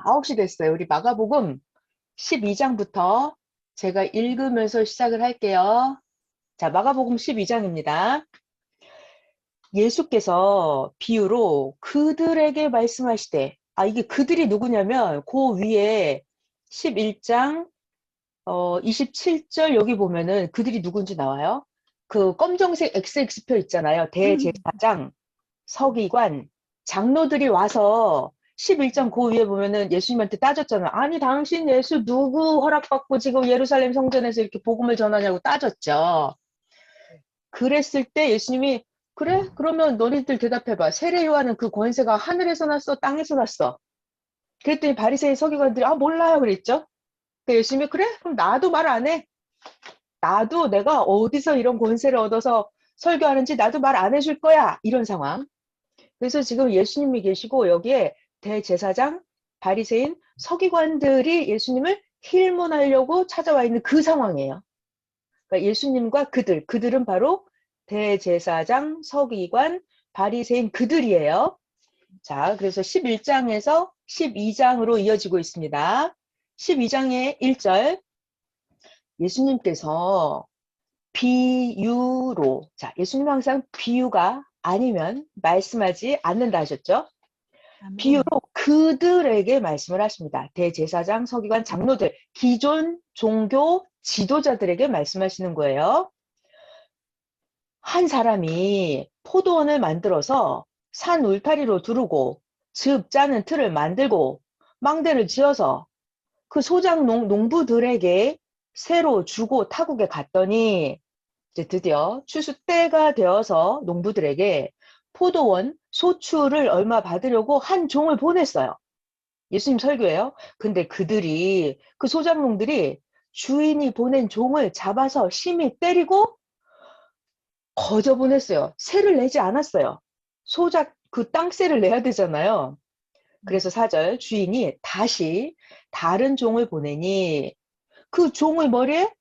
자, 9시 됐어요. 우리 마가복음 12장부터 제가 읽으면서 시작을 할게요. 자, 마가복음 12장입니다. 예수께서 비유로 그들에게 말씀하시되, 이게 그들이 누구냐면 그 위에 11장 27절 여기 보면은 그들이 누군지 나와요. 그 검정색 XX표 있잖아요. 대제사장, 서기관, 장로들이 와서 11장 그 위에 보면은 예수님한테 따졌잖아요. 아니, 당신 예수 누구 허락받고 지금 예루살렘 성전에서 이렇게 복음을 전하냐고 따졌죠. 그랬을 때 예수님이 그래? 그러면 너희들 대답해봐. 세례 요한은 그 권세가 하늘에서 났어? 땅에서 났어? 그랬더니 바리새인 서기관들이 몰라요 그랬죠. 그 예수님이 그래? 그럼 나도 말 안 해. 나도 내가 어디서 이런 권세를 얻어서 설교하는지 나도 말 안 해줄 거야. 이런 상황. 그래서 지금 예수님이 계시고 여기에 대제사장, 바리새인, 서기관들이 예수님을 힐문하려고 찾아와 있는 그 상황이에요. 그러니까 예수님과 그들은 바로 대제사장, 서기관, 바리새인 그들이에요. 자, 그래서 11장에서 12장으로 이어지고 있습니다. 12장의 1절 예수님께서 비유로, 자, 예수님은 항상 비유가 아니면 말씀하지 않는다 하셨죠? 비유로 그들에게 말씀을 하십니다. 대제사장, 서기관, 장로들, 기존 종교 지도자들에게 말씀하시는 거예요. 한 사람이 포도원을 만들어서 산 울타리로 두르고 즙 짜는 틀을 만들고 망대를 지어서 그 소작 농부들에게 새로 주고 타국에 갔더니 이제 드디어 추수 때가 되어서 농부들에게 포도원 소출을 얼마 받으려고 한 종을 보냈어요. 예수님 설교예요. 근데 그 소작농들이 주인이 보낸 종을 잡아서 심히 때리고 거저 보냈어요. 세를 내지 않았어요. 소작 그 땅세를 내야 되잖아요. 그래서 4절 주인이 다시 다른 종을 보내니 그 종의 머리에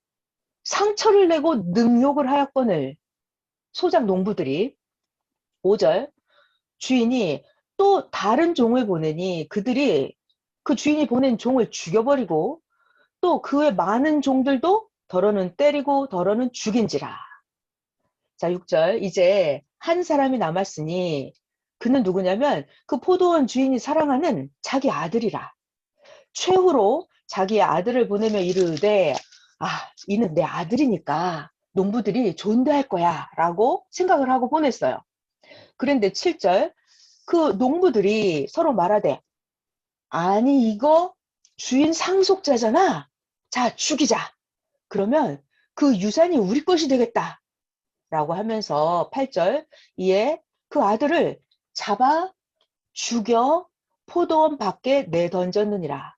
상처를 내고 능욕을 하였거늘 소작 농부들이 5절 주인이 또 다른 종을 보내니 그들이 그 주인이 보낸 종을 죽여버리고 또 그 외 많은 종들도 더러는 때리고 더러는 죽인지라. 자, 6절 이제 한 사람이 남았으니 그는 누구냐면 그 포도원 주인이 사랑하는 자기 아들이라. 최후로 자기의 아들을 보내며 이르되 이는 내 아들이니까 농부들이 존대할 거야 라고 생각을 하고 보냈어요. 그런데 7절 그 농부들이 서로 말하되 아니 이거 주인 상속자잖아. 자 죽이자. 그러면 그 유산이 우리 것이 되겠다. 라고 하면서 8절 이에 그 아들을 잡아 죽여 포도원 밖에 내던졌느니라.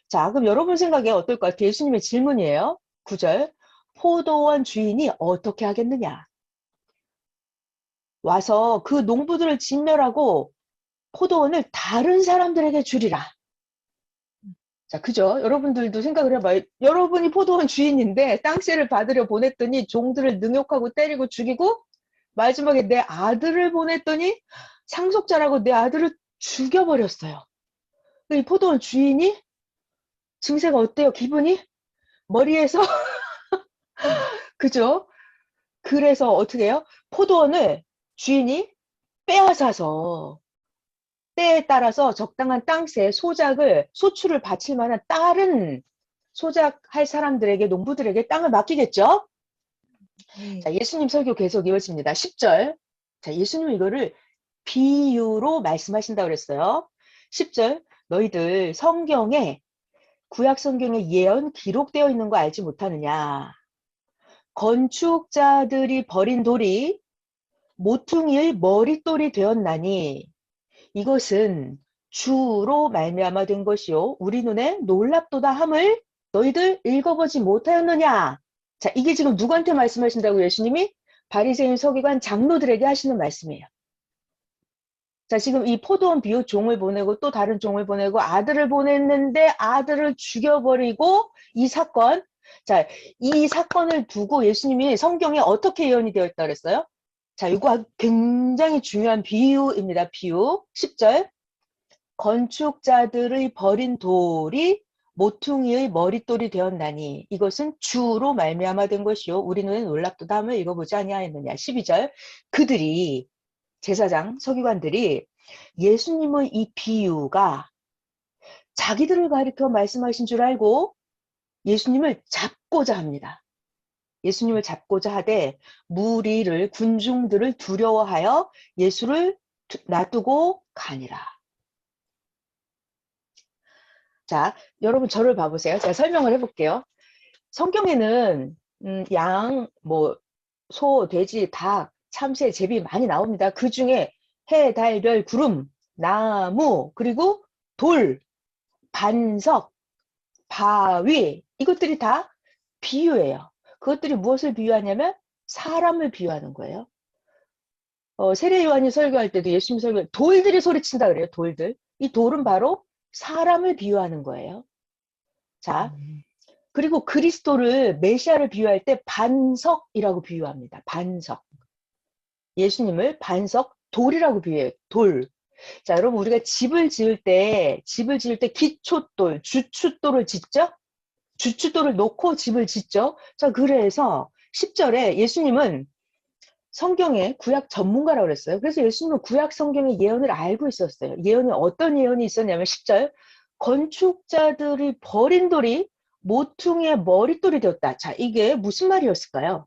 자, 그럼 여러분 생각에 어떨 것 같아요? 예수님의 질문이에요. 9절 포도원 주인이 어떻게 하겠느냐? 와서 그 농부들을 진멸하고 포도원을 다른 사람들에게 주리라. 자, 그죠? 여러분들도 생각을 해봐요. 여러분이 포도원 주인인데 땅세를 받으려 보냈더니 종들을 능욕하고 때리고 죽이고 마지막에 내 아들을 보냈더니 상속자라고 내 아들을 죽여버렸어요. 이 포도원 주인이 증세가 어때요? 기분이? 머리에서 그죠? 그래서 어떻게 해요? 포도원을 주인이 빼앗아서 때에 따라서 적당한 땅세 소출을 바칠 만한 다른 소작할 사람들에게 농부들에게 땅을 맡기겠죠? 자, 예수님 설교 계속 이어집니다. 10절. 자, 예수님은 이거를 비유로 말씀하신다고 그랬어요. 10절. 너희들 성경에 구약 성경에 예언 기록되어 있는 거 알지 못하느냐? 건축자들이 버린 돌이 모퉁이의 머릿돌이 되었나니 이것은 주로 말미암아 된 것이요 우리 눈에 놀랍도다 함을 너희들 읽어보지 못하였느냐. 자, 이게 지금 누구한테 말씀하신다고 예수님이? 바리새인 서기관 장로들에게 하시는 말씀이에요. 자, 지금 이 포도원 비유 종을 보내고 또 다른 종을 보내고 아들을 보냈는데 아들을 죽여버리고 이 사건. 자, 이 사건을 두고 예수님이 성경에 어떻게 예언이 되어 있다 그랬어요? 자, 이거 굉장히 중요한 비유입니다. 비유. 10절. 건축자들의 버린 돌이 모퉁이의 머릿돌이 되었나니 이것은 주로 말미암아 된 것이요 우리 눈에 놀랍도다 하며 읽어보지 아니하였느냐. 12절 그들이 제사장 서기관들이 예수님의 이 비유가 자기들을 가리켜 말씀하신 줄 알고 예수님을 잡고자 합니다. 예수님을 잡고자 하되 무리를 군중들을 두려워하여 예수를 놔두고 가니라. 자, 여러분 저를 봐보세요. 제가 설명을 해볼게요. 성경에는 양, 뭐 소, 돼지, 닭, 참새, 제비 많이 나옵니다. 그 중에 해, 달, 별, 구름, 나무, 그리고 돌, 반석, 바위 이것들이 다 비유예요. 그것들이 무엇을 비유하냐면 사람을 비유하는 거예요. 세례 요한이 설교할 때도 예수님 설교 돌들이 소리친다 그래요. 돌들. 이 돌은 바로 사람을 비유하는 거예요. 자, 그리고 그리스도를 메시아를 비유할 때 반석이라고 비유합니다. 반석. 예수님을 반석 돌이라고 비유해요. 돌. 자, 여러분 우리가 집을 지을 때 기초돌, 주춧돌을 짓죠? 주춧돌을 놓고 집을 짓죠. 자, 그래서 10절에 예수님은 성경의 구약 전문가라고 그랬어요. 그래서 예수님은 구약 성경의 예언을 알고 있었어요. 예언이 어떤 예언이 있었냐면 10절 건축자들이 버린 돌이 모퉁이의 머릿돌이 되었다. 자, 이게 무슨 말이었을까요?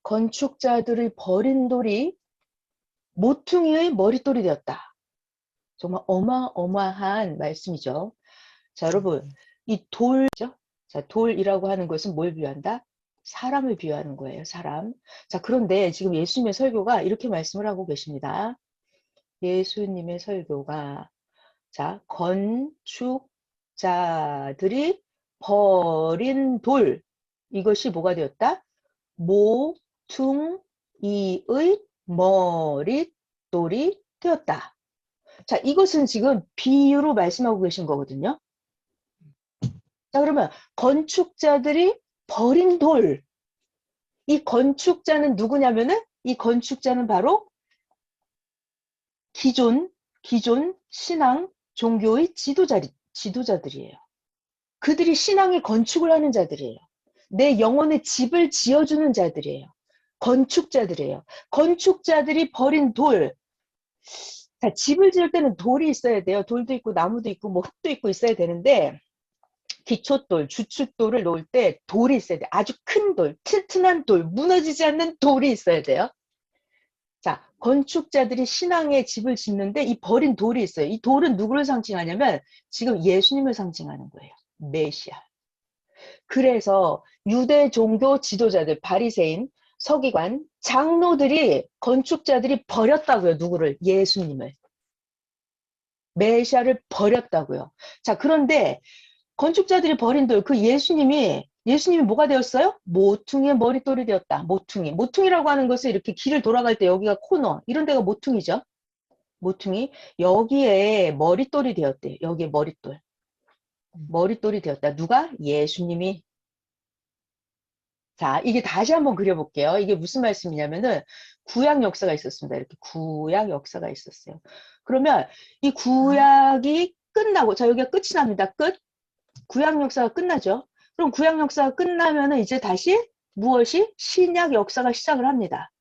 건축자들이 버린 돌이 모퉁이의 머릿돌이 되었다. 정말 어마어마한 말씀이죠. 자, 여러분 이 돌죠? 자, 돌이라고 하는 것은 뭘 비유한다? 사람을 비유하는 거예요. 사람. 자, 그런데 지금 예수님의 설교가 이렇게 말씀을 하고 계십니다. 예수님의 설교가 자, 건축자들이 버린 돌 이것이 뭐가 되었다? 모퉁이의 머릿돌이 되었다. 자, 이것은 지금 비유로 말씀하고 계신 거거든요. 자, 그러면 건축자들이 버린 돌. 이 건축자는 누구냐면은 이 건축자는 바로 기존 신앙 종교의 지도자들이에요. 그들이 신앙의 건축을 하는 자들이에요. 내 영혼의 집을 지어주는 자들이에요. 건축자들이에요. 건축자들이 버린 돌. 자, 집을 지을 때는 돌이 있어야 돼요. 돌도 있고 나무도 있고 뭐 흙도 있고 있어야 되는데 기초돌, 주춧돌을 놓을 때 돌이 있어야 돼. 아주 큰 돌, 튼튼한 돌, 무너지지 않는 돌이 있어야 돼요. 자, 건축자들이 신앙의 집을 짓는데 이 버린 돌이 있어요. 이 돌은 누구를 상징하냐면 지금 예수님을 상징하는 거예요. 메시아. 그래서 유대 종교 지도자들, 바리새인, 서기관, 장로들이 건축자들이 버렸다고요. 누구를? 예수님을. 메시아를 버렸다고요. 자, 그런데 건축자들이 버린 돌, 그 예수님이 뭐가 되었어요? 모퉁이의 머릿돌이 되었다. 모퉁이라고 하는 것은 이렇게 길을 돌아갈 때 여기가 코너, 이런 데가 모퉁이죠. 모퉁이. 여기에 머릿돌이 되었대요. 여기에 머릿돌. 머릿돌이 되었다. 누가? 예수님이. 자, 이게 다시 한번 그려볼게요. 이게 무슨 말씀이냐면은 구약 역사가 있었습니다. 이렇게 구약 역사가 있었어요. 그러면 이 구약이 끝나고, 자, 여기가 끝이 납니다. 끝. 구약 역사가 끝나죠. 그럼 구약 역사가 끝나면은 이제 다시 무엇이? 신약 역사가 시작을 합니다.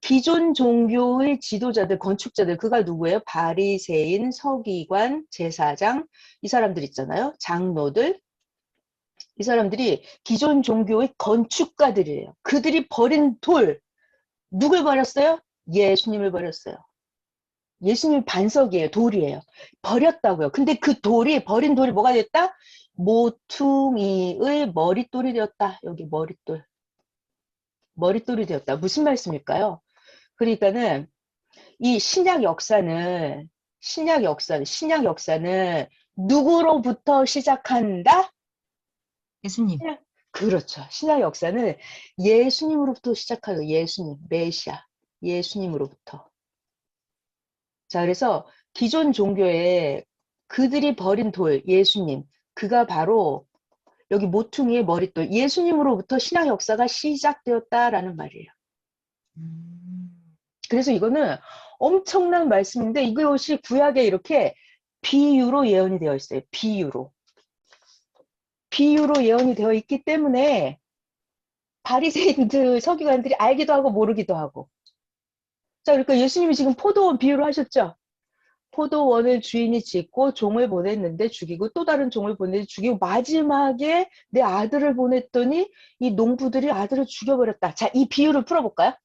기존 종교의 지도자들, 건축자들, 그가 누구예요? 바리새인, 서기관, 제사장, 이 사람들 있잖아요. 장로들. 이 사람들이 기존 종교의 건축가들이에요. 그들이 버린 돌, 누굴 버렸어요? 예수님을 버렸어요. 예수님 반석이에요. 돌이에요. 버렸다고요. 근데 그 돌이, 버린 돌이 뭐가 됐다? 모퉁이의 머릿돌이 되었다. 여기 머릿돌. 머릿돌이 되었다. 무슨 말씀일까요? 그러니까는 이 신약 역사는 누구로부터 시작한다? 예수님. 그렇죠. 신약 역사는 예수님으로부터 시작하요. 예수님, 메시아, 예수님으로부터. 자, 그래서 기존 종교에 그들이 버린 돌, 예수님, 그가 바로 여기 모퉁이의 머릿돌, 예수님으로부터 신약 역사가 시작되었다라는 말이에요. 그래서 이거는 엄청난 말씀인데 이것이 구약에 이렇게 비유로 예언이 되어 있어요. 비유로. 비유로 예언이 되어 있기 때문에 바리새인들 서기관들이 알기도 하고 모르기도 하고. 자, 그러니까 예수님이 지금 포도원 비유를 하셨죠. 포도원을 주인이 짓고 종을 보냈는데 죽이고 또 다른 종을 보냈는데 죽이고 마지막에 내 아들을 보냈더니 이 농부들이 아들을 죽여버렸다. 자, 이 비유를 풀어볼까요?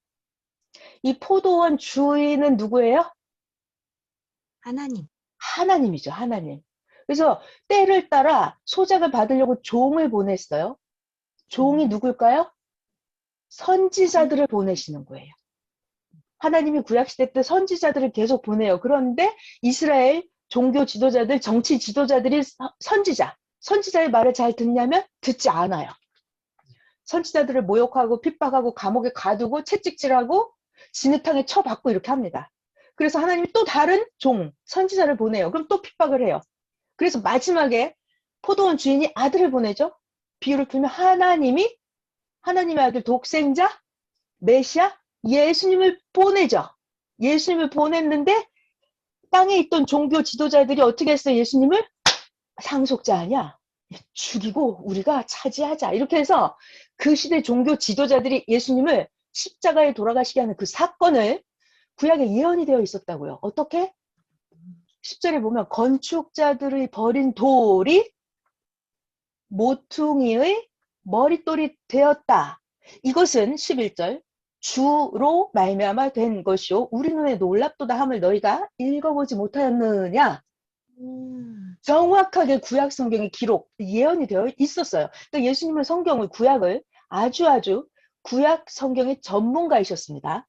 이 포도원 주인은 누구예요? 하나님. 하나님이죠, 하나님. 그래서 때를 따라 소작을 받으려고 종을 보냈어요. 종이 누굴까요? 선지자들을 보내시는 거예요. 하나님이 구약시대 때 선지자들을 계속 보내요. 그런데 이스라엘 종교 지도자들, 정치 지도자들이 선지자의 말을 잘 듣냐면 듣지 않아요. 선지자들을 모욕하고 핍박하고 감옥에 가두고 채찍질하고 진흙탕에 쳐박고 이렇게 합니다. 그래서 하나님이 또 다른 선지자를 보내요. 그럼 또 핍박을 해요. 그래서 마지막에 포도원 주인이 아들을 보내죠. 비유를 풀면 하나님의 아들 독생자 메시아 예수님을 보내죠. 예수님을 보냈는데 땅에 있던 종교 지도자들이 어떻게 했어요? 예수님을 상속자 아니야. 죽이고 우리가 차지하자. 이렇게 해서 그 시대 종교 지도자들이 예수님을 십자가에 돌아가시게 하는 그 사건을 구약에 예언이 되어 있었다고요. 어떻게? 10절에 보면 건축자들의 버린 돌이 모퉁이의 머릿돌이 되었다. 이것은 11절 주로 말미암아 된 것이요 우리 눈에 놀랍도다 함을 너희가 읽어보지 못하였느냐. 정확하게 구약 성경의 기록 예언이 되어 있었어요. 그러니까 예수님은 구약을 아주 구약 성경의 전문가이셨습니다.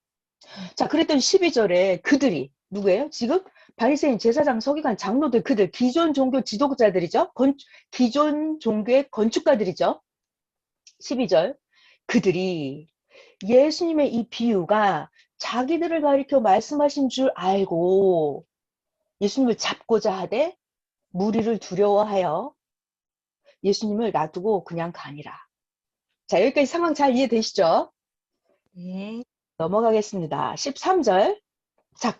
자, 그랬더니 12절에 그들이 누구예요? 지금 바리새인, 제사장, 서기관, 장로들 그들 기존 종교 지도자들이죠. 기존 종교의 건축가들이죠. 12절 그들이 예수님의 이 비유가 자기들을 가리켜 말씀하신 줄 알고 예수님을 잡고자 하되 무리를 두려워하여 예수님을 놔두고 그냥 가니라. 자, 여기까지 상황 잘 이해되시죠? 네. 넘어가겠습니다. 13절. 자,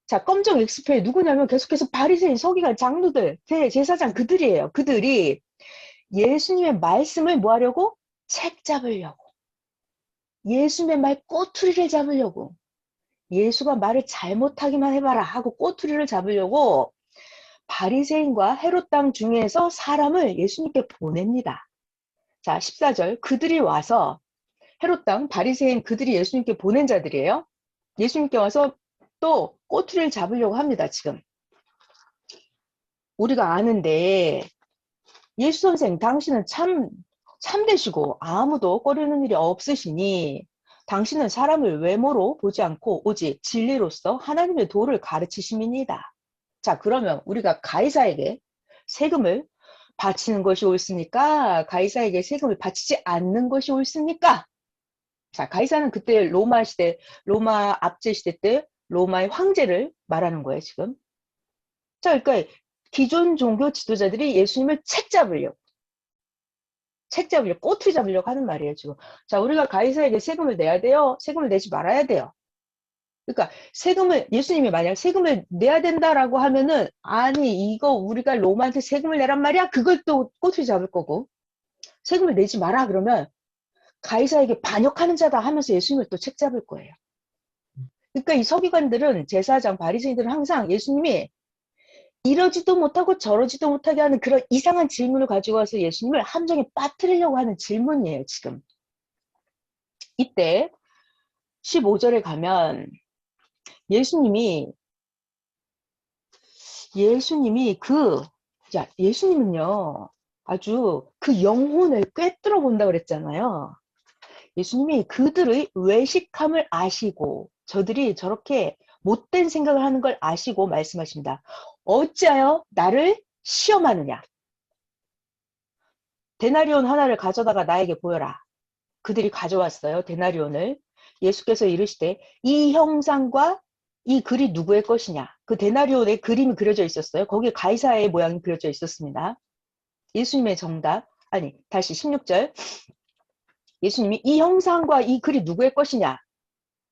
자, 검정 엑스표에 누구냐면 계속해서 바리새인, 서기관, 장로들, 제사장 그들이에요. 그들이 예수님의 말씀을 뭐 하려고? 책 잡으려고. 예수님의 말 꼬투리를 잡으려고. 예수가 말을 잘못하기만 해봐라 하고 꼬투리를 잡으려고 바리새인과 헤롯 땅 중에서 사람을 예수님께 보냅니다. 자, 14절. 그들이 와서 헤롯 땅 바리새인 그들이 예수님께 보낸 자들이에요. 예수님께 와서 또 꼬투리를 잡으려고 합니다. 지금 우리가 아는데 예수 선생 당신은 참되시고 아무도 꺼리는 일이 없으시니 당신은 사람을 외모로 보지 않고 오직 진리로서 하나님의 도를 가르치심이니이다. 자, 그러면 우리가 가이사에게 세금을 바치는 것이 옳습니까? 가이사에게 세금을 바치지 않는 것이 옳습니까? 자, 가이사는 그때 로마 압제 시대 때 로마의 황제를 말하는 거예요, 지금. 자, 그러니까 기존 종교 지도자들이 예수님을 책 잡으려고, 꼬투리 잡으려고 하는 말이에요, 지금. 자, 우리가 가이사에게 세금을 내야 돼요? 세금을 내지 말아야 돼요? 그러니까 예수님이 만약 세금을 내야 된다라고 하면은, 아니, 이거 우리가 로마한테 세금을 내란 말이야? 그걸 또 꼬투리 잡을 거고, 세금을 내지 마라 그러면 가이사에게 반역하는 자다 하면서 예수님을 또 책 잡을 거예요. 그러니까 이 서기관들은, 제사장, 바리새인들은 항상 예수님이 이러지도 못하고 저러지도 못하게 하는 그런 이상한 질문을 가지고 와서 예수님을 함정에 빠뜨리려고 하는 질문이에요, 지금. 이때 15절에 가면 예수님이 예수님은요, 아주 그 영혼을 꿰뚫어 본다 그랬잖아요. 예수님이 그들의 외식함을 아시고 저들이 저렇게 못된 생각을 하는 걸 아시고 말씀하십니다. 어찌하여 나를 시험하느냐? 데나리온 하나를 가져다가 나에게 보여라. 그들이 가져왔어요. 데나리온을. 예수께서 이르시되 이 형상과 이 글이 누구의 것이냐? 그 데나리온에 그림이 그려져 있었어요. 거기에 가이사의 모양이 그려져 있었습니다. 예수님의 정답. 아니, 다시 16절. 예수님이 이 형상과 이 글이 누구의 것이냐?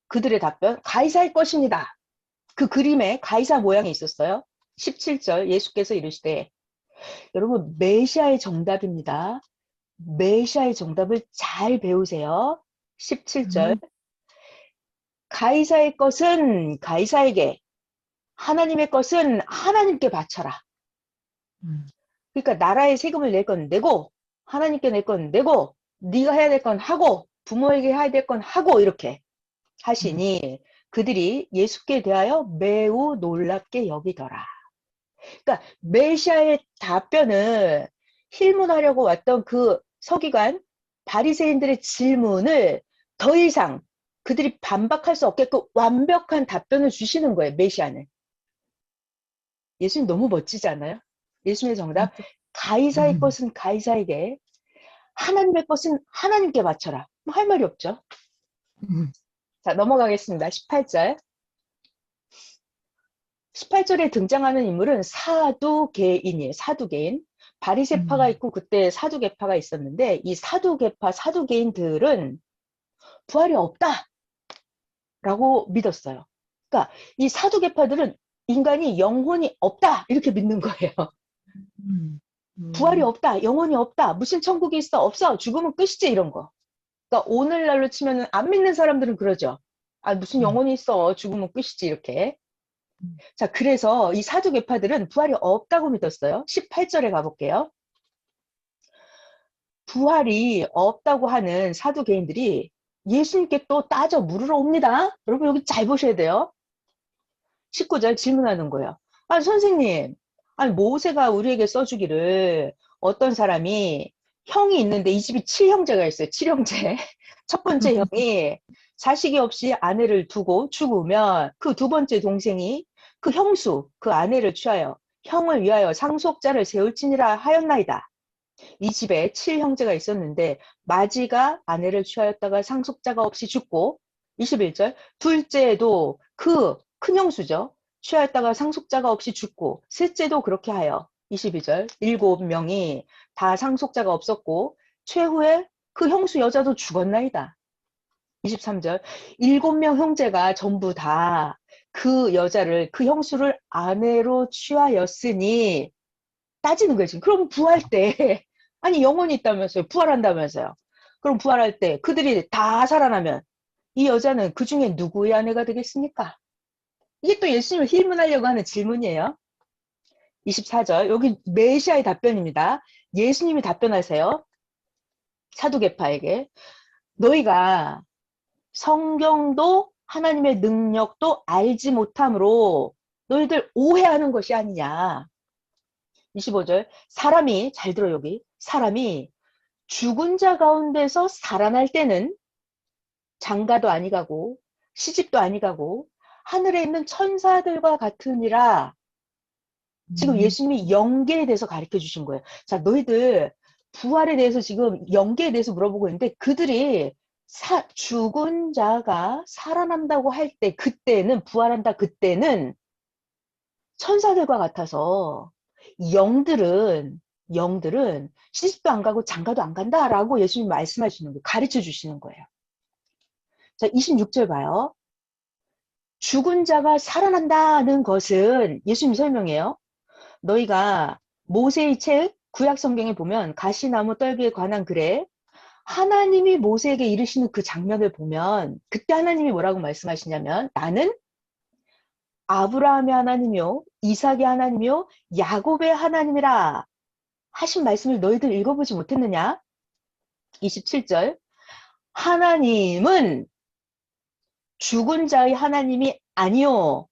그들의 답변, 가이사의 것입니다. 그 그림에 가이사 모양이 있었어요. 17절 예수께서 이르시되 여러분 메시아의 정답입니다. 메시아의 정답을 잘 배우세요. 17절 가이사의 것은 가이사에게 하나님의 것은 하나님께 바쳐라. 그러니까 나라의 세금을 낼 건 내고 하나님께 낼 건 내고 네가 해야 될 건 하고 부모에게 해야 될 건 하고 이렇게 하시니 그들이 예수께 대하여 매우 놀랍게 여기더라. 그러니까 메시아의 답변은 힐문하려고 왔던 그 서기관 바리새인들의 질문을 더 이상 그들이 반박할 수 없게끔 완벽한 답변을 주시는 거예요. 메시아는. 예수님 너무 멋지지 않아요? 예수님의 정답. 가이사의 것은 가이사에게 하나님의 것은 하나님께 바쳐라. 뭐 할 말이 없죠. 자, 넘어가겠습니다. 18절. 18절에 등장하는 인물은 사두개인이에요. 사두개인. 바리새파가 있고 그때 사두개파가 있었는데 이 사두개파, 사두개인들은 부활이 없다라고 믿었어요. 그러니까 이 사두개파들은 인간이 영혼이 없다 이렇게 믿는 거예요. 부활이 없다, 영혼이 없다, 무슨 천국이 있어, 없어, 죽으면 끝이지 이런 거. 그러니까 오늘날로 치면은 안 믿는 사람들은 그러죠. 아, 무슨 영혼이 있어, 죽으면 끝이지 이렇게. 자, 그래서 이 사두개파들은 부활이 없다고 믿었어요. 18절에 가볼게요. 부활이 없다고 하는 사두개인들이 예수님께 또 따져 물으러 옵니다. 여러분 여기 잘 보셔야 돼요. 19절 질문하는 거예요. 아, 선생님, 아니 모세가 우리에게 써주기를 어떤 사람이 형이 있는데 이 집이 7형제가 있어요. 7형제. 첫 번째 형이 자식이 없이 아내를 두고 죽으면 그 두 번째 동생이 그 형수, 그 아내를 취하여 형을 위하여 상속자를 세울지니라 하였나이다. 이 집에 7형제가 있었는데 마지가 아내를 취하였다가 상속자가 없이 죽고 21절 둘째도 그 큰 형수죠. 취하였다가 상속자가 없이 죽고 셋째도 그렇게 하여 22절 7명이 다 상속자가 없었고 최후에 그 형수 여자도 죽었나이다. 23절 7명 형제가 전부 다 그 여자를 그 형수를 아내로 취하였으니 따지는 거예요. 지금. 그럼 부활 때 아니 영혼이 있다면서요. 부활한다면서요. 그럼 부활할 때 그들이 다 살아나면 이 여자는 그 중에 누구의 아내가 되겠습니까? 이게 또 예수님을 힐문하려고 하는 질문이에요. 24절 여기 메시아의 답변입니다. 예수님이 답변하세요. 사두개파에게 너희가 성경도 하나님의 능력도 알지 못함으로 너희들 오해하는 것이 아니냐. 25절 사람이 잘 들어 여기 사람이 죽은 자 가운데서 살아날 때는 장가도 아니가고 시집도 아니가고 하늘에 있는 천사들과 같으니라. 지금 예수님이 영계에 대해서 가르쳐 주신 거예요. 자, 너희들 부활에 대해서 지금 영계에 대해서 물어보고 있는데 그들이 죽은 자가 살아난다고 할 때 그때는 부활한다 그때는 천사들과 같아서 영들은 시집도 안 가고 장가도 안 간다라고 예수님 말씀하시는 거예요. 가르쳐 주시는 거예요. 자, 26절 봐요. 죽은 자가 살아난다는 것은 예수님 설명해요. 너희가 모세의 책 구약 성경에 보면 가시나무 떨기에 관한 글에 하나님이 모세에게 이르시는 그 장면을 보면 그때 하나님이 뭐라고 말씀하시냐면 나는 아브라함의 하나님이요 이삭의 하나님이요 야곱의 하나님이라 하신 말씀을 너희들 읽어보지 못했느냐? 27절 하나님은 죽은 자의 하나님이 아니요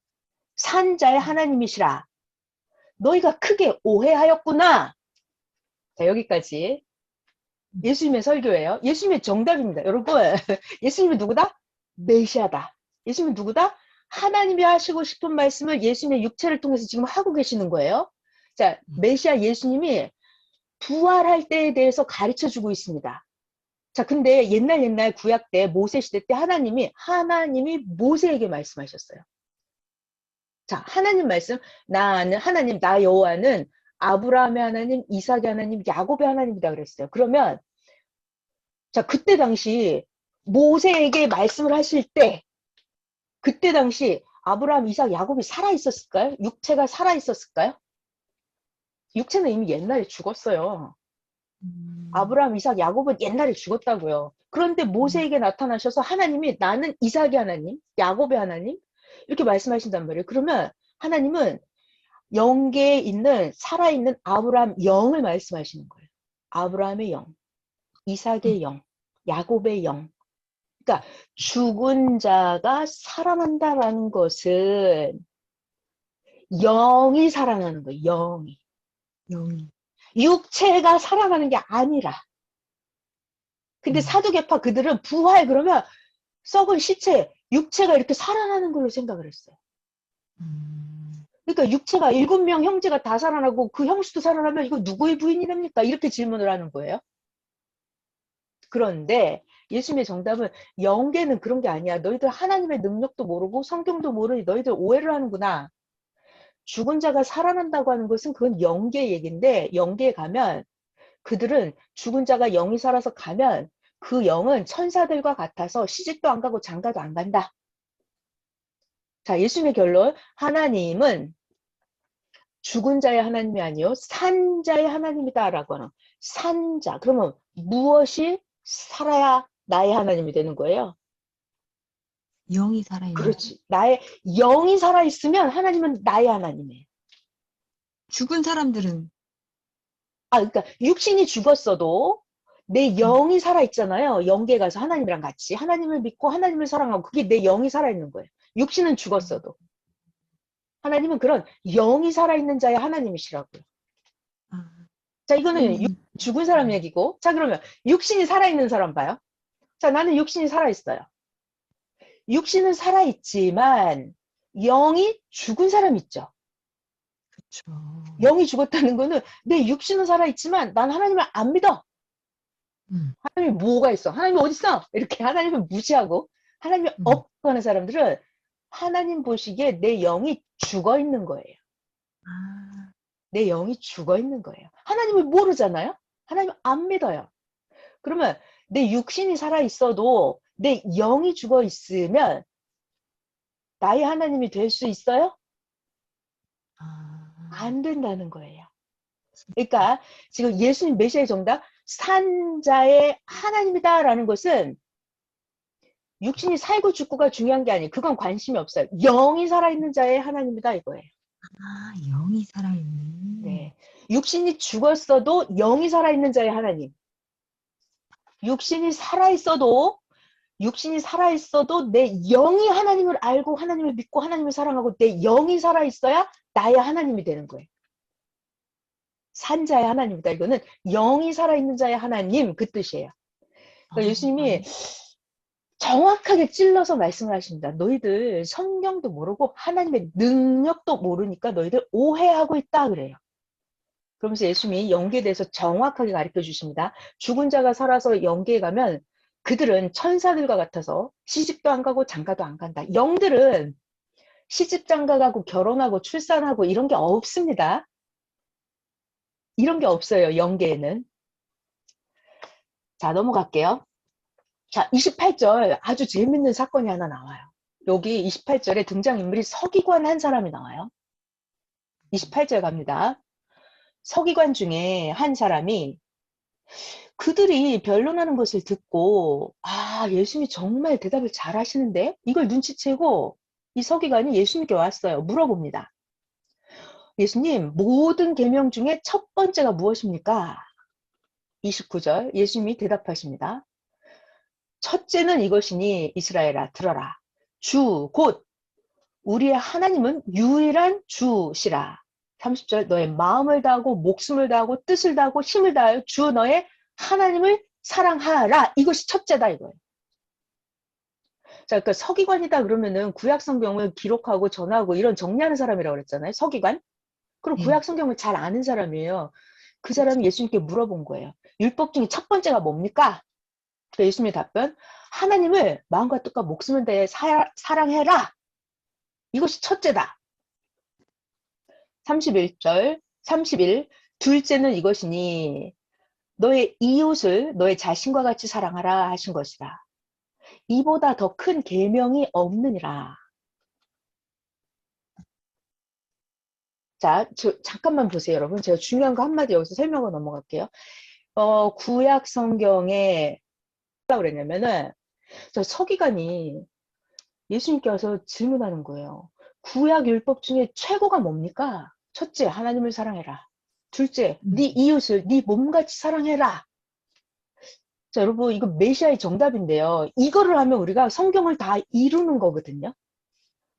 산 자의 하나님이시라. 너희가 크게 오해하였구나. 자, 여기까지 예수님의 설교예요. 예수님의 정답입니다. 여러분 예수님이 누구다? 메시아다. 예수님이 누구다? 하나님이 하시고 싶은 말씀을 예수님의 육체를 통해서 지금 하고 계시는 거예요. 자, 메시아 예수님이 부활할 때에 대해서 가르쳐 주고 있습니다. 자, 근데 옛날 구약 때 모세 시대 때 하나님이 모세에게 말씀하셨어요. 자, 하나님 말씀, 나는 하나님, 나 여호와는 아브라함의 하나님, 이삭의 하나님, 야곱의 하나님이다 그랬어요. 그러면 자, 그때 당시 모세에게 말씀을 하실 때 그때 당시 아브라함, 이삭, 야곱이 살아 있었을까요? 육체가 살아 있었을까요? 육체는 이미 옛날에 죽었어요. 아브라함, 이삭, 야곱은 옛날에 죽었다고요. 그런데 모세에게 나타나셔서 하나님이 나는 이삭의 하나님, 야곱의 하나님 이렇게 말씀하신단 말이에요. 그러면 하나님은 영계에 있는 살아있는 아브라함 영을 말씀하시는 거예요. 아브라함의 영, 이삭의 영, 야곱의 영. 그러니까 죽은 자가 살아난다라는 것은 영이 살아나는 거예요. 영이. 영이. 육체가 살아나는 게 아니라. 근데 사두개파 그들은 부활 그러면 썩은 시체, 육체가 이렇게 살아나는 걸로 생각을 했어요. 그러니까 육체가 7명 형제가 다 살아나고 그 형수도 살아나면 이거 누구의 부인이 됩니까? 이렇게 질문을 하는 거예요. 그런데 예수님의 정답은 영계는 그런 게 아니야. 너희들 하나님의 능력도 모르고 성경도 모르니 너희들 오해를 하는구나. 죽은 자가 살아난다고 하는 것은 그건 영계 얘기인데 영계에 가면 그들은 죽은 자가 영이 살아서 가면 그 영은 천사들과 같아서 시집도 안 가고 장가도 안 간다. 자, 예수님의 결론. 하나님은 죽은 자의 하나님이 아니요 산자의 하나님이다라고 하는 산자. 그러면 무엇이 살아야 나의 하나님이 되는 거예요? 영이 살아있는. 그렇지. 나의 영이 살아있으면 하나님은 나의 하나님이에요. 죽은 사람들은 그러니까 육신이 죽었어도 내 영이 살아있잖아요. 영계에 가서 하나님이랑 같이 하나님을 믿고 하나님을 사랑하고 그게 내 영이 살아있는 거예요. 육신은 죽었어도. 하나님은 그런 영이 살아있는 자의 하나님이시라고요. 자, 이거는 죽은 사람 얘기고. 자, 그러면 육신이 살아있는 사람 봐요. 자, 나는 육신이 살아있어요. 육신은 살아있지만 영이 죽은 사람 있죠. 그렇죠. 영이 죽었다는 거는 내 육신은 살아있지만 난 하나님을 안 믿어. 하나님이 뭐가 있어? 하나님이 어디 있어? 이렇게 하나님을 무시하고 하나님이 없다고 하는 사람들은 하나님 보시기에 내 영이 죽어 있는 거예요. 내 영이 죽어 있는 거예요. 하나님을 모르잖아요? 하나님 안 믿어요. 그러면 내 육신이 살아있어도 내 영이 죽어 있으면 나의 하나님이 될 수 있어요? 안 된다는 거예요. 그러니까 지금 예수님 메시아의 정답 산자의 하나님이다라는 것은 육신이 살고 죽고가 중요한 게 아니에요. 그건 관심이 없어요. 영이 살아있는 자의 하나님이다 이거예요. 영이 살아있는. 네. 육신이 죽었어도 영이 살아있는 자의 하나님. 육신이 살아있어도 내 영이 하나님을 알고 하나님을 믿고 하나님을 사랑하고 내 영이 살아있어야 나의 하나님이 되는 거예요. 산자의 하나님이다. 이거는 영이 살아있는 자의 하나님 그 뜻이에요. 그러니까 예수님이 정확하게 찔러서 말씀을 하십니다. 너희들 성경도 모르고 하나님의 능력도 모르니까 너희들 오해하고 있다 그래요. 그러면서 예수님이 영계에 대해서 정확하게 가르쳐 주십니다. 죽은 자가 살아서 영계에 가면 그들은 천사들과 같아서 시집도 안 가고 장가도 안 간다. 영들은 시집 장가 가고 결혼하고 출산하고 이런 게 없습니다. 이런 게 없어요. 영계에는. 자, 넘어갈게요. 자, 28절 아주 재밌는 사건이 하나 나와요. 여기 28절에 등장인물이 서기관 한 사람이 나와요. 28절 갑니다. 서기관 중에 한 사람이 그들이 변론하는 것을 듣고 예수님이 정말 대답을 잘 하시는데 이걸 눈치채고 이 서기관이 예수님께 왔어요. 물어봅니다. 예수님, 모든 계명 중에 첫 번째가 무엇입니까? 29절 예수님이 대답하십니다. 첫째는 이것이니 이스라엘아 들어라. 주 곧 우리의 하나님은 유일한 주시라. 30절 너의 마음을 다하고 목숨을 다하고 뜻을 다하고 힘을 다하여 주 너의 하나님을 사랑하라. 이것이 첫째다 이거예요. 자, 그러니까 서기관이다 그러면은 구약 성경을 기록하고 전하고 이런 정리하는 사람이라고 그랬잖아요. 서기관. 그리고 구약 성경을 잘 아는 사람이에요. 그 사람이 예수님께 물어본 거예요. 율법 중에 첫 번째가 뭡니까? 그러니까 예수님의 답변, 하나님을 마음과 뜻과 목숨을 다해 사랑해라. 이것이 첫째다. 31절, 31, 둘째는 이것이니 너의 이웃을 너의 자신과 같이 사랑하라 하신 것이라. 이보다 더 큰 계명이 없느니라. 자, 잠깐만 보세요, 여러분. 제가 중요한 거 한마디 여기서 설명하고 넘어갈게요. 구약 성경에 뭐라고 그랬냐면은, 저 서기관이 예수님께서 질문하는 거예요. 구약 율법 중에 최고가 뭡니까? 첫째, 하나님을 사랑해라. 둘째, 네 이웃을 네 몸같이 사랑해라. 자, 여러분, 이거 메시아의 정답인데요. 이거를 하면 우리가 성경을 다 이루는 거거든요.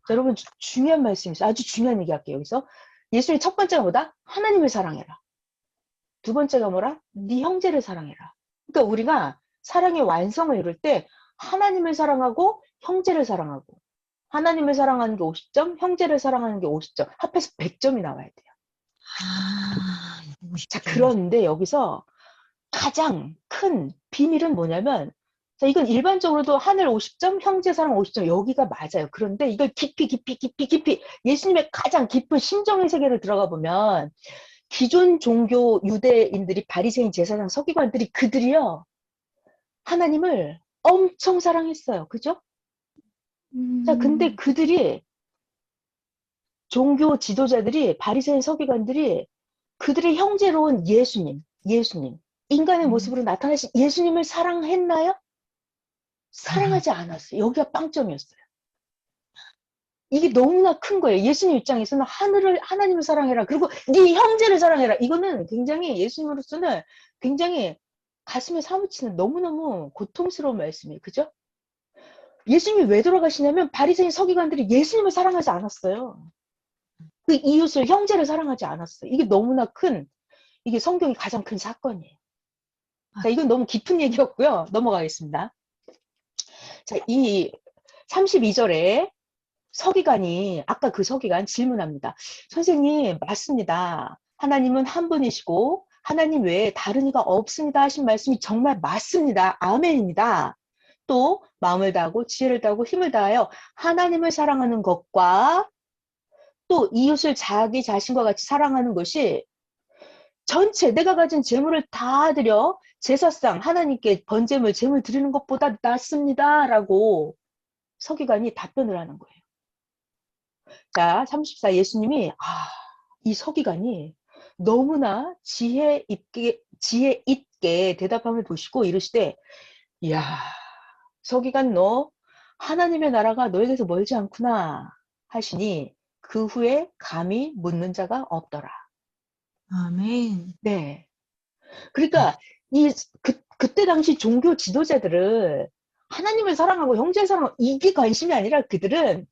자, 여러분, 중요한 말씀이 있어요. 아주 중요한 얘기 할게요, 여기서. 예수님 첫 번째가 뭐다? 하나님을 사랑해라. 두 번째가 뭐라? 네 형제를 사랑해라. 그러니까 우리가 사랑의 완성을 이룰 때 하나님을 사랑하고 형제를 사랑하고 하나님을 사랑하는 게 50점, 형제를 사랑하는 게 50점, 합해서 100점이 나와야 돼요. 아, 자, 50점. 그런데 여기서 가장 큰 비밀은 뭐냐면, 자, 이건 일반적으로도 하늘 50점, 형제 사랑 50점, 여기가 맞아요. 그런데 이걸 깊이 예수님의 가장 깊은 심정의 세계를 들어가 보면 기존 종교 유대인들이 바리새인 제사장 서기관들이 그들이요 하나님을 엄청 사랑했어요. 그죠? 자, 근데 그들이 종교 지도자들이 바리새인 서기관들이 그들의 형제로운 예수님 인간의 모습으로 나타나신 예수님을 사랑했나요? 사랑하지 않았어요. 여기가 빵점이었어요. 이게 너무나 큰 거예요. 예수님 입장에서는 하나님을 사랑해라. 그리고 네 형제를 사랑해라. 이거는 굉장히 예수님으로서는 굉장히 가슴에 사무치는 너무너무 고통스러운 말씀이에요. 그죠? 예수님이 왜 돌아가시냐면 바리새인 서기관들이 예수님을 사랑하지 않았어요. 그 이웃을 형제를 사랑하지 않았어요. 이게 너무나 이게 성경이 가장 큰 사건이에요. 자, 이건 너무 깊은 얘기였고요. 넘어가겠습니다. 자, 이 32절에 서기관이 아까 그 서기관 질문합니다. 선생님, 맞습니다. 하나님은 한 분이시고 하나님 외에 다른 이가 없습니다 하신 말씀이 정말 맞습니다. 아멘입니다. 또 마음을 다하고 지혜를 다하고 힘을 다하여 하나님을 사랑하는 것과 또 이웃을 자기 자신과 같이 사랑하는 것이 전체 내가 가진 재물을 다 드려 제사상 하나님께 번제물 제물 드리는 것보다 낫습니다 라고 서기관이 답변을 하는 거예요. 자, 34 예수님이 이 서기관이 너무나 지혜 있게 대답함을 보시고 이르시되 이야 서기관 너 하나님의 나라가 너에게서 멀지 않구나 하시니 그 후에 감히 묻는 자가 없더라. 아멘. 네. 그러니까 그때 당시 종교 지도자들은 하나님을 사랑하고 형제를 사랑하고 이게 관심이 아니라 그들은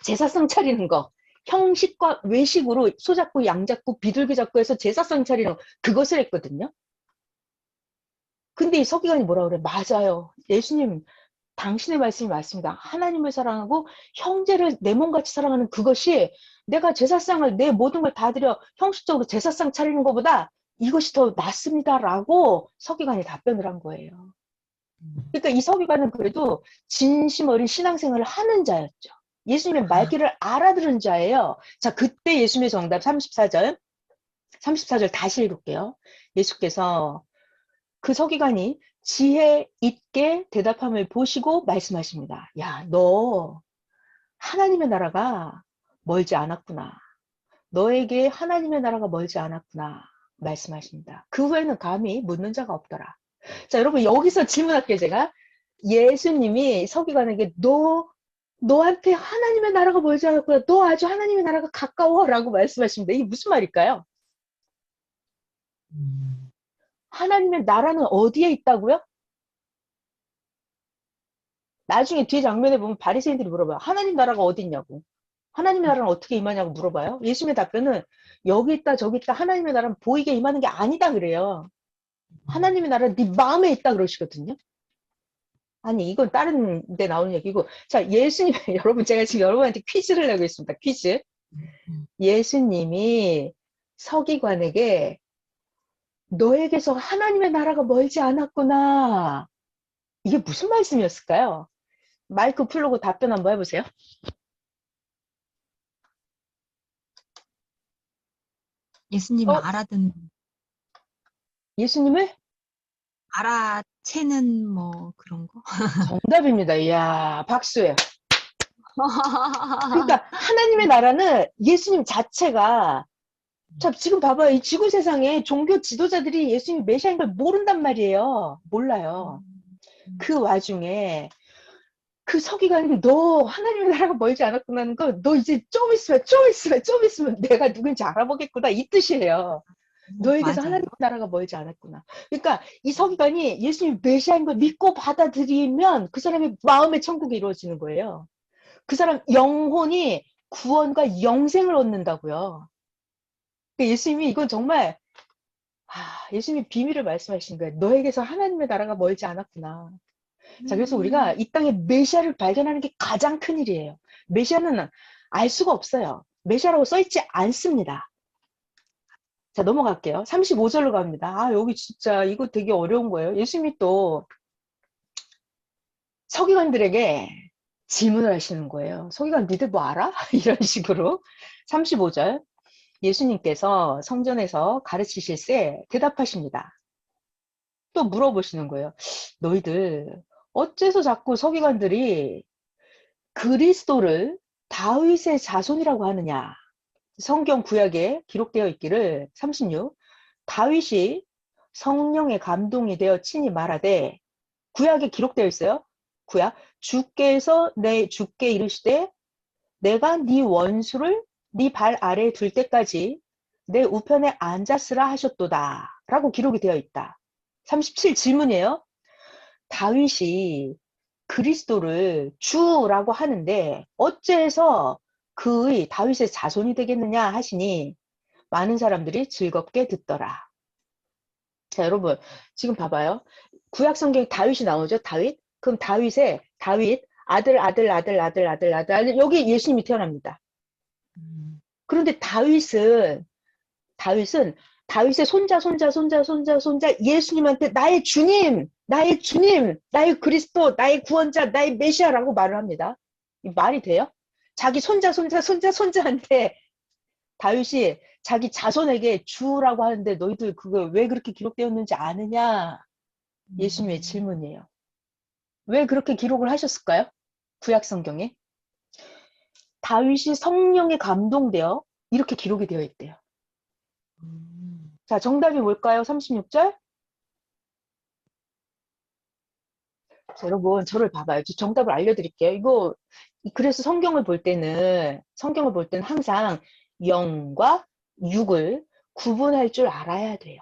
제사상 차리는 거, 형식과 외식으로 소잡고 양잡고 비둘기 잡고 해서 제사상 차리는 거, 그것을 했거든요. 근데 이 서기관이 뭐라 그래? 맞아요. 예수님, 당신의 말씀이 맞습니다. 하나님을 사랑하고 형제를 내 몸같이 사랑하는 그것이 내가 제사상을 내 모든 걸 다 드려 형식적으로 제사상 차리는 것보다 이것이 더 낫습니다라고 서기관이 답변을 한 거예요. 그러니까 이 서기관은 그래도 진심 어린 신앙생활을 하는 자였죠. 예수님의 말귀를 알아들은 자예요. 자, 그때 예수님의 정답 34절. 34절 다시 읽을게요. 예수께서 그 서기관이 지혜 있게 대답함을 보시고 말씀하십니다. 야, 너 하나님의 나라가 멀지 않았구나. 너에게 하나님의 나라가 멀지 않았구나. 말씀하십니다. 그 후에는 감히 묻는 자가 없더라. 자, 여러분 여기서 질문할게요, 제가. 예수님이 서기관에게 너한테 하나님의 나라가 멀지 않았구나. 너 아주 하나님의 나라가 가까워라고 말씀하십니다. 이게 무슨 말일까요? 하나님의 나라는 어디에 있다고요? 나중에 뒤에 장면에 보면 바리새인들이 물어봐요. 하나님 나라가 어디 있냐고. 하나님의 나라는 어떻게 임하냐고 물어봐요. 예수님의 답변은 여기 있다 저기 있다 하나님의 나라는 보이게 임하는 게 아니다 그래요. 하나님의 나라는 네 마음에 있다 그러시거든요. 아니 이건 다른 데 나오는 얘기고. 자, 예수님 여러분 제가 지금 여러분한테 퀴즈를 내고 있습니다. 퀴즈. 예수님이 서기관에게 너에게서 하나님의 나라가 멀지 않았구나. 이게 무슨 말씀이었을까요? 마이크 풀고 답변 한번 해보세요. 예수님을 예수님을 알아채는 뭐 그런 거? 정답입니다. 이야, 박수예요. 그러니까 하나님의 나라는 예수님 자체가, 자, 지금 봐봐요. 이 지구 세상에 종교 지도자들이 예수님이 메시아인 걸 모른단 말이에요. 몰라요. 그 와중에 그 서기관이 너 하나님의 나라가 멀지 않았구나는 거, 너 이제 좀 있으면 내가 누군지 알아보겠구나, 이 뜻이에요. 너에게서 맞아요. 하나님의 나라가 멀지 않았구나. 그러니까 이 서기관이 예수님 메시아인 걸 믿고 받아들이면 그 사람의 마음의 천국이 이루어지는 거예요. 그 사람 영혼이 구원과 영생을 얻는다고요. 그러니까 예수님이 이건 정말, 예수님이 비밀을 말씀하시는 거예요. 너에게서 하나님의 나라가 멀지 않았구나. 자, 그래서 우리가 이 땅에 메시아를 발견하는 게 가장 큰 일이에요. 메시아는 알 수가 없어요. 메시아라고 써있지 않습니다. 자, 넘어갈게요. 35절로 갑니다. 여기 진짜 이거 되게 어려운 거예요. 예수님이 또 서기관들에게 질문을 하시는 거예요. 서기관, 니들 뭐 알아? 이런 식으로. 35절. 예수님께서 성전에서 가르치실 때 대답하십니다. 또 물어보시는 거예요. 너희들 어째서 자꾸 서기관들이 그리스도를 다윗의 자손이라고 하느냐? 성경 구약에 기록되어 있기를 36. 다윗이 성령의 감동이 되어 친히 말하되, 구약에 기록되어 있어요. 구약. 주께 이르시되 내가 네 원수를 네 발 아래에 둘 때까지 내 우편에 앉았으라 하셨도다 라고 기록이 되어 있다. 37 질문이에요. 다윗이 그리스도를 주라고 하는데 어째서 그의 다윗의 자손이 되겠느냐 하시니 많은 사람들이 즐겁게 듣더라. 자, 여러분 지금 봐봐요. 구약 성경에 다윗이 나오죠. 다윗. 그럼 다윗 아들 여기 예수님이 태어납니다. 그런데 다윗은 다윗의 손자 예수님한테 나의 주님, 나의 그리스도, 나의 구원자, 나의 메시아라고 말을 합니다. 이 말이 돼요? 자기 손자한테 다윗이 자기 자손에게 주라고 하는데 너희들 그거 왜 그렇게 기록되었는지 아느냐? 예수님의 질문이에요. 왜 그렇게 기록을 하셨을까요? 구약 성경에. 다윗이 성령에 감동되어 이렇게 기록이 되어 있대요. 자, 정답이 뭘까요? 36절. 자, 여러분 저를 봐봐요. 정답을 알려드릴게요. 그래서 성경을 볼 때는 항상 영과 육을 구분할 줄 알아야 돼요.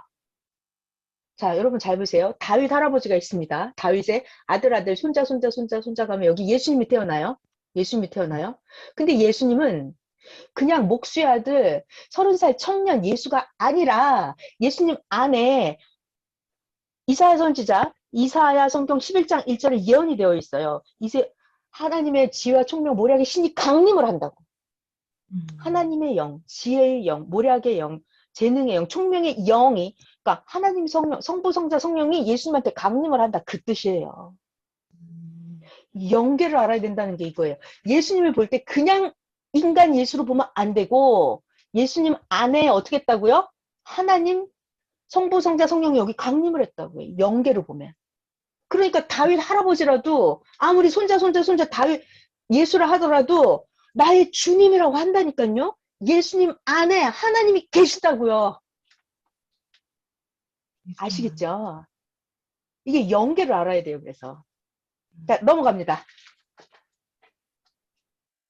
자, 여러분 잘 보세요. 다윗 할아버지가 있습니다. 다윗의 아들, 손자 가면 여기 예수님이 태어나요. 근데 예수님은 그냥 목수의 아들 30살 청년 예수가 아니라 예수님 안에 이사야 성경 11장 1절에 예언이 되어 있어요. 이제 하나님의 지혜와 총명 모략의 신이 강림을 한다고. 하나님의 영, 지혜의 영, 모략의 영, 재능의 영, 총명의 영이, 그러니까 하나님 성부 성자 성령이 예수님한테 강림을 한다, 그 뜻이에요. 연계를 알아야 된다는 게 이거예요. 예수님을 볼 때 그냥 인간 예수로 보면 안 되고 예수님 안에 어떻게 했다고요? 하나님 성부 성자 성령이 여기 강림을 했다고요. 연계로 보면. 그러니까 다윗 할아버지라도 아무리 손자 다윗 예수라 하더라도 나의 주님이라고 한다니까요. 예수님 안에 하나님이 계시다고요. 아시겠죠? 이게 연계를 알아야 돼요. 그래서. 자, 넘어갑니다.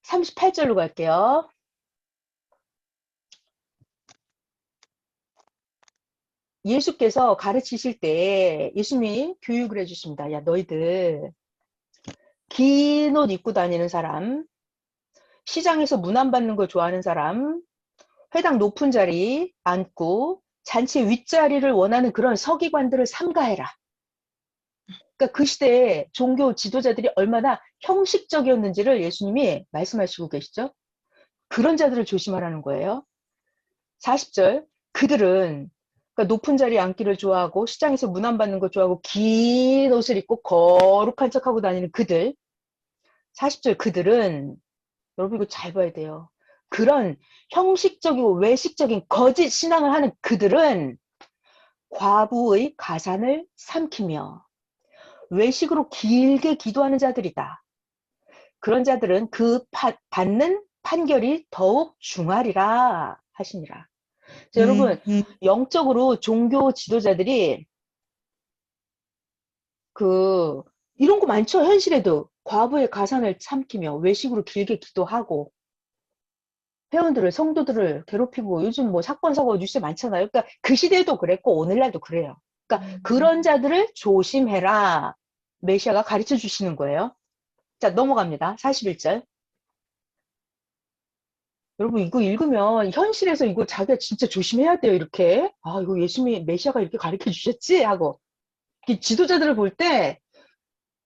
38절로 갈게요. 예수께서 가르치실 때 예수님이 교육을 해주십니다. 야, 너희들 긴 옷 입고 다니는 사람, 시장에서 문안 받는 걸 좋아하는 사람, 회당 높은 자리 앉고 잔치 윗자리를 원하는 그런 서기관들을 삼가해라. 그러니까 그 시대에 종교 지도자들이 얼마나 형식적이었는지를 예수님이 말씀하시고 계시죠. 그런 자들을 조심하라는 거예요. 40절. 그들은 그러니까 높은 자리에 앉기를 좋아하고 시장에서 문안 받는 걸 좋아하고 긴 옷을 입고 거룩한 척하고 다니는 그들. 40절. 그들은 여러분 이거 잘 봐야 돼요. 그런 형식적이고 외식적인 거짓 신앙을 하는 그들은 과부의 가산을 삼키며 외식으로 길게 기도하는 자들이다. 그런 자들은 그 받는 판결이 더욱 중하리라 하시니라. 자, 여러분, 영적으로 종교 지도자들이 이런 거 많죠. 현실에도 과부의 가산을 삼키며 외식으로 길게 기도하고 회원들을, 성도들을 괴롭히고, 요즘 뭐 사건 사고 뉴스 많잖아요. 그러니까 그 시대에도 그랬고 오늘날도 그래요. 그러니까 그런 자들을 조심해라. 메시아가 가르쳐 주시는 거예요. 자, 넘어갑니다. 41절. 여러분, 이거 읽으면 현실에서 이거 자기가 진짜 조심해야 돼요. 이렇게. 아, 이거 예수님이 메시아가 이렇게 가르쳐 주셨지? 하고. 이 지도자들을 볼 때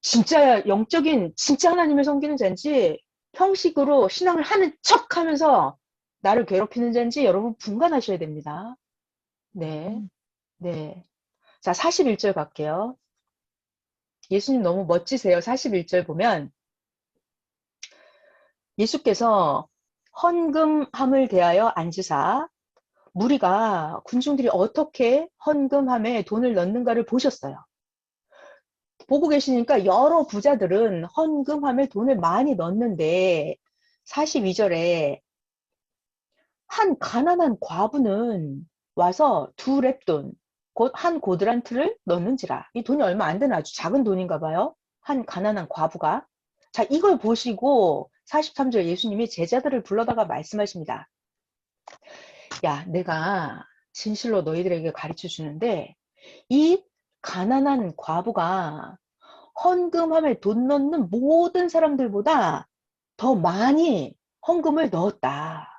진짜 영적인, 진짜 하나님을 섬기는 자인지 형식으로 신앙을 하는 척 하면서 나를 괴롭히는 자인지 여러분 분간하셔야 됩니다. 네. 네. 자, 41절 갈게요. 예수님 너무 멋지세요. 41절 보면 예수께서 헌금함을 대하여 앉으사 무리가 군중들이 어떻게 헌금함에 돈을 넣는가를 보셨어요. 보고 계시니까 여러 부자들은 헌금함에 돈을 많이 넣는데 42절에 한 가난한 과부는 와서 2렙돈 곧 한 고드란트를 넣는지라. 이 돈이 얼마 안 되는 아주 작은 돈인가 봐요. 한 가난한 과부가. 자, 이걸 보시고 43절 예수님이 제자들을 불러다가 말씀하십니다. 야, 내가 진실로 너희들에게 가르쳐 주는데 이 가난한 과부가 헌금함에 돈 넣는 모든 사람들보다 더 많이 헌금을 넣었다.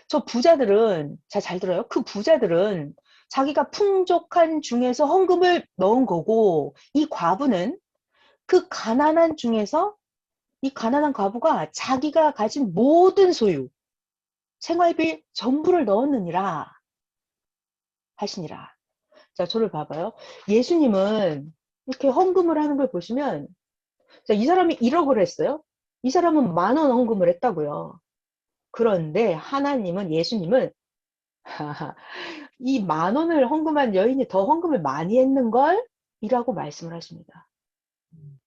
저 부자들은, 잘 들어요. 그 부자들은 자기가 풍족한 중에서 헌금을 넣은 거고, 이 과부는 그 가난한 중에서 이 가난한 과부가 자기가 가진 모든 소유, 생활비 전부를 넣었느니라 하시니라. 자, 저를 봐봐요. 예수님은 이렇게 헌금을 하는 걸 보시면, 자, 이 사람이 1억을 했어요. 이 사람은 10,000원 헌금을 했다고요. 그런데 하나님은, 예수님은 이 10,000원을 헌금한 여인이 더 헌금을 많이 했는걸? 이라고 말씀을 하십니다.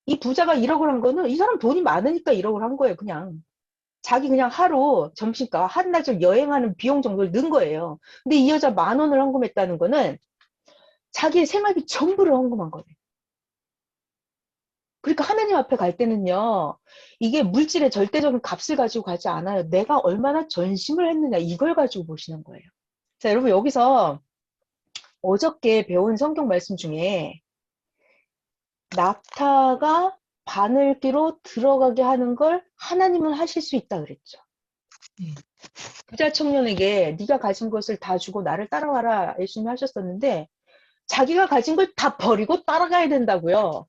이 부자가 1억을 한 거는 이 사람 돈이 많으니까 1억을 한 거예요. 그냥 자기 그냥 하루 점심가 한나절 여행하는 비용 정도를 넣은 거예요. 근데 이 여자 10,000원을 헌금했다는 거는 자기의 생활비 전부를 헌금한 거예요. 그러니까 하나님 앞에 갈 때는요, 이게 물질의 절대적인 값을 가지고 가지 않아요. 내가 얼마나 전심을 했느냐, 이걸 가지고 보시는 거예요. 자, 여러분, 여기서 어저께 배운 성경 말씀 중에 낙타가 바늘귀로 들어가게 하는 걸 하나님은 하실 수 있다 그랬죠. 부자 청년에게 네가 가진 것을 다 주고 나를 따라와라 예수님이 하셨었는데 자기가 가진 걸 다 버리고 따라가야 된다고요.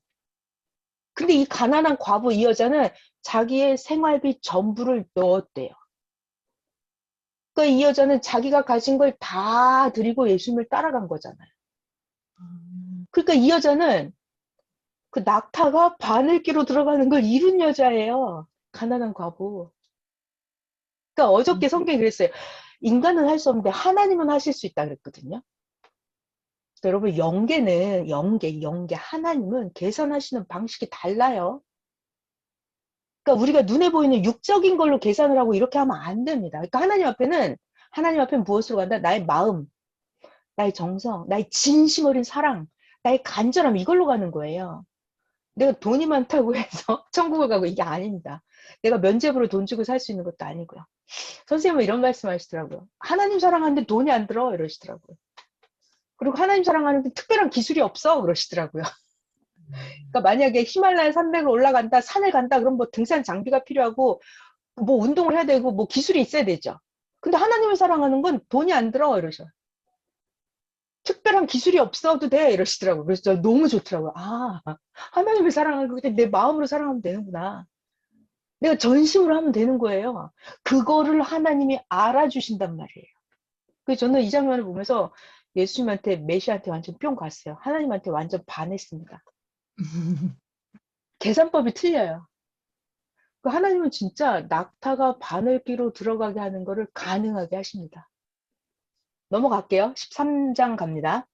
근데 이 가난한 과부 이 여자는 자기의 생활비 전부를 넣었대요. 그러니까 이 여자는 자기가 가진 걸 다 드리고 예수님을 따라간 거잖아요. 그러니까 이 여자는 그 낙타가 바늘귀로 들어가는 걸 이룬 여자예요. 가난한 과부. 그러니까 어저께 성경이 그랬어요. 인간은 할 수 없는데 하나님은 하실 수 있다 그랬거든요. 여러분, 영계 하나님은 계산하시는 방식이 달라요. 그러니까 우리가 눈에 보이는 육적인 걸로 계산을 하고 이렇게 하면 안 됩니다. 그러니까 하나님 앞에는 무엇으로 간다? 나의 마음, 나의 정성, 나의 진심 어린 사랑, 나의 간절함 이걸로 가는 거예요. 내가 돈이 많다고 해서 천국을 가고 이게 아닙니다. 내가 면죄부로 돈 주고 살 수 있는 것도 아니고요. 선생님은 이런 말씀 하시더라고요. 하나님 사랑하는데 돈이 안 들어 이러시더라고요. 그리고 하나님 사랑하는데 특별한 기술이 없어 그러시더라고요. 그러니까 만약에 히말라야 산맥을 올라간다, 산을 간다, 그럼 뭐 등산 장비가 필요하고 뭐 운동을 해야 되고 뭐 기술이 있어야 되죠. 근데 하나님을 사랑하는 건 돈이 안 들어 이러셔. 특별한 기술이 없어도 돼 이러시더라고요. 그래서 저 너무 좋더라고요. 아, 하나님을 사랑하고 그냥 내 마음으로 사랑하면 되는구나. 내가 전심으로 하면 되는 거예요. 그거를 하나님이 알아주신단 말이에요. 그래서 저는 이 장면을 보면서 예수님한테, 메시아한테 완전 뿅 갔어요. 하나님한테 완전 반했습니다. 계산법이 틀려요. 하나님은 진짜 낙타가 바늘귀로 들어가게 하는 거를 가능하게 하십니다. 넘어갈게요. 13장 갑니다.